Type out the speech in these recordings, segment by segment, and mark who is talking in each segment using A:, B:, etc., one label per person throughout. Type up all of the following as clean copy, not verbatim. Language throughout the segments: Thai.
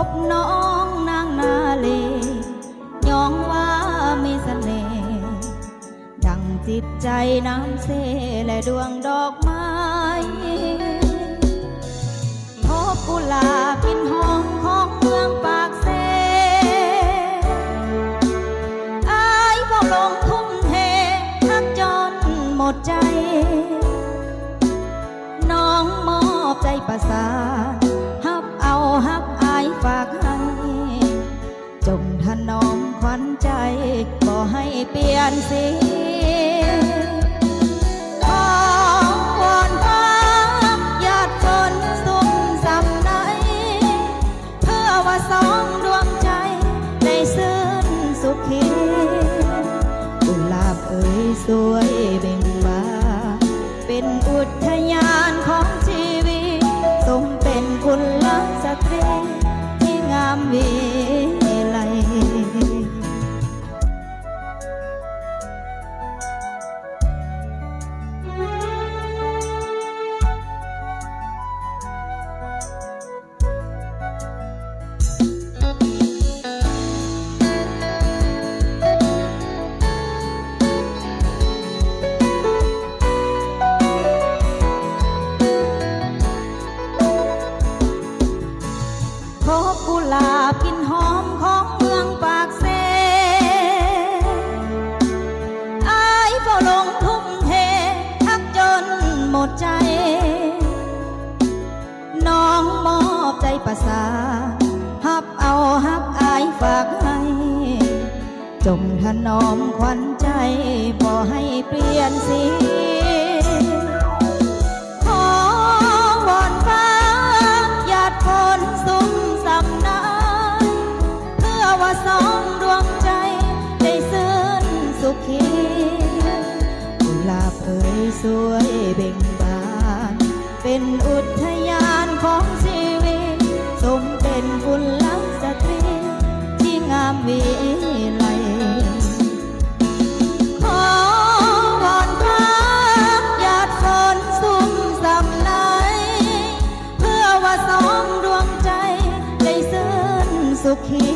A: บน้องนางนาเลย้องว่ามีเสน่ห์ดังจิตใจน้ำเสและดวงดอกไม้พบกุหลาบกลิ่นหอมของเมืองปากเซอายเฝ้าลงทุ่มเททักจนหมดใจน้องมอบใจประสานฮับเอาฮักอายฝากให้จงถนอมขวัญใจบ่ให้เปลี่ยนสีขอวอนฟ้าหยาดฝนสุ่มสำไหนเพื่อว่าสองดวงใจได้ซื่นสุขีกุหลาบเอ่ยสวยเบ่งบานเป็นอุทยานของชีวิตสมเป็นกุลสตรีที่งามวิไลพบกุหลาบกลิ่นหอมของเมืองปากเซอายเฝ้าลงทุ่มเททักจนหมดใจน้องมอบใจประสานฮับเอาฮักอายฝากให้จงถนอมขวัญใจบ่ให้เปลี่ยนสีขอวอนฟ้าหยาดฝนสุ่มสำนักเพื่อว่าสองดวงใจได้ซื่นสุขีกุหลาบเอ่ยสวยเบ่งบานเป็นอุทยานของชีวิตสมเป็นกุลสตรีที่งามวิไลขอวอนฟ้าหยาดฝนสุ่มสำไหนเพื่อว่าสองดวงใจได้ซื่นสุขี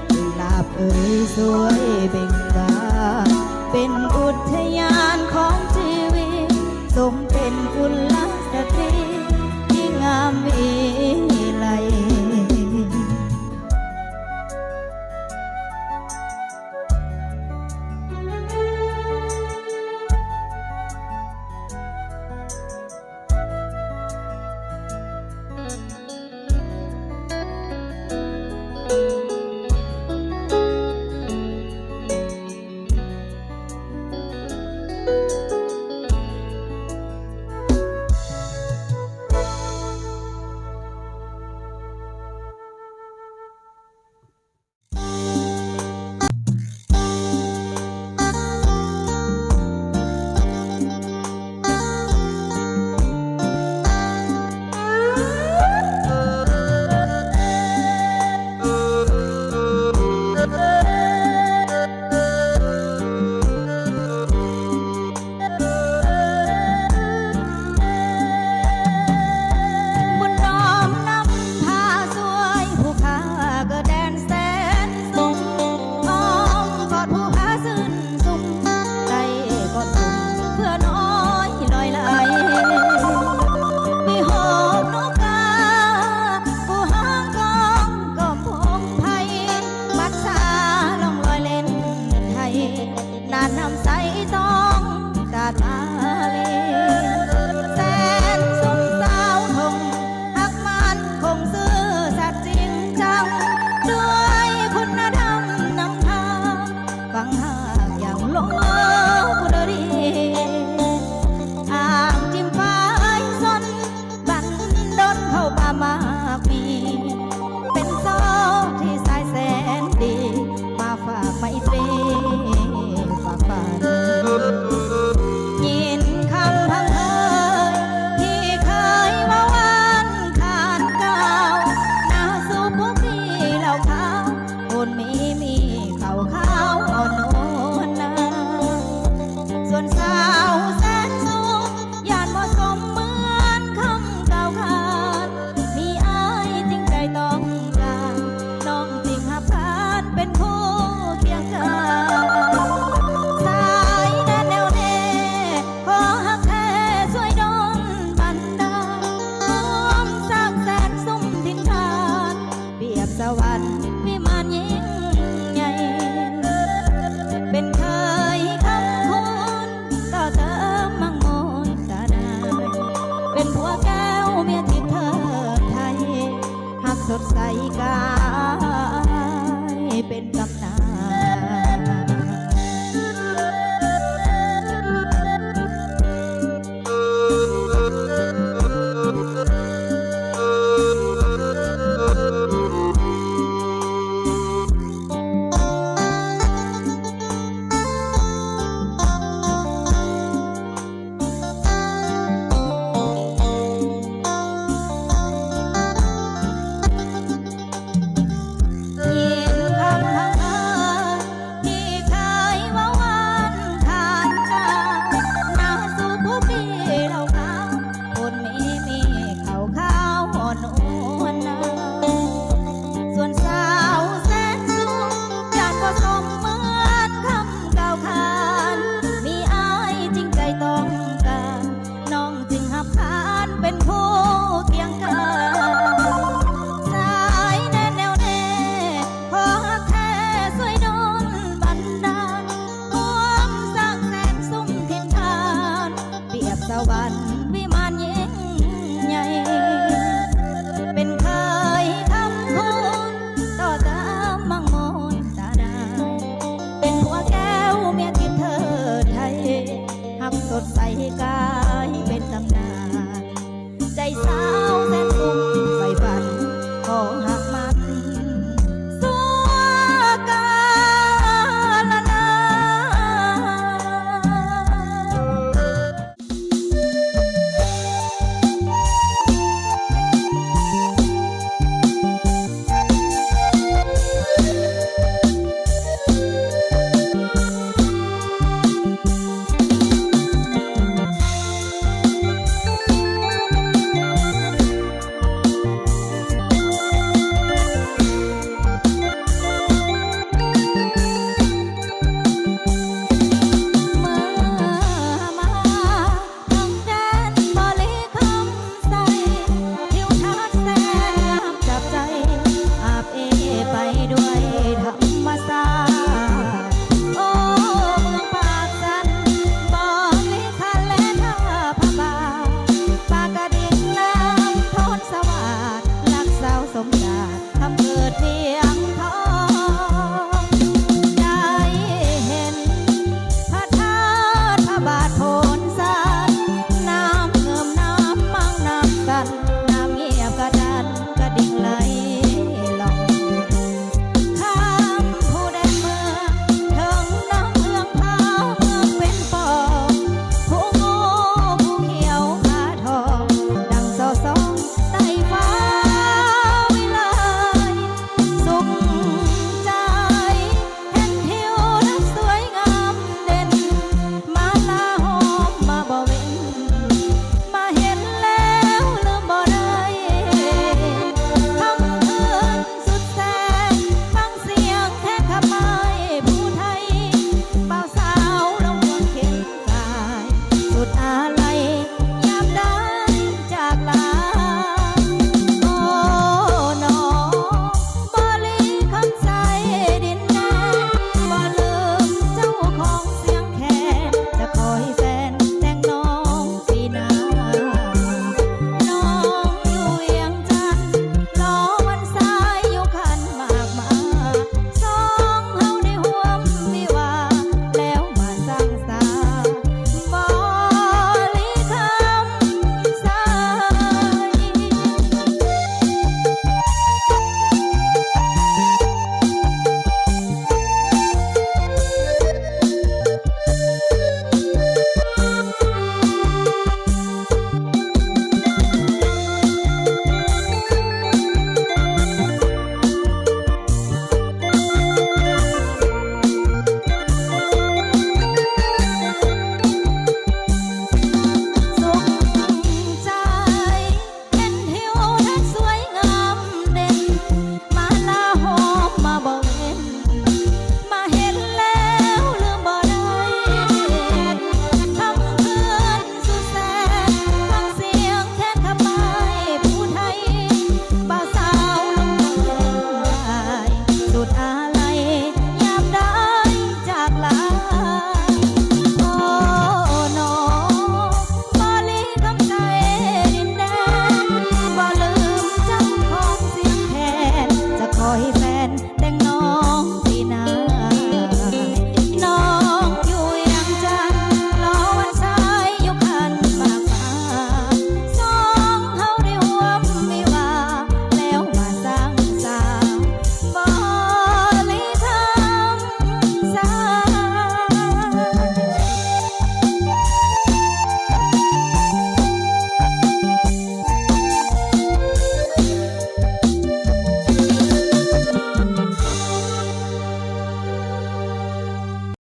A: กุหลาบเอ่ยสวยเบ่งบานเป็นอุทยานของชีวิตสมเป็นกุลสตรีที่งามวิไล ฝัน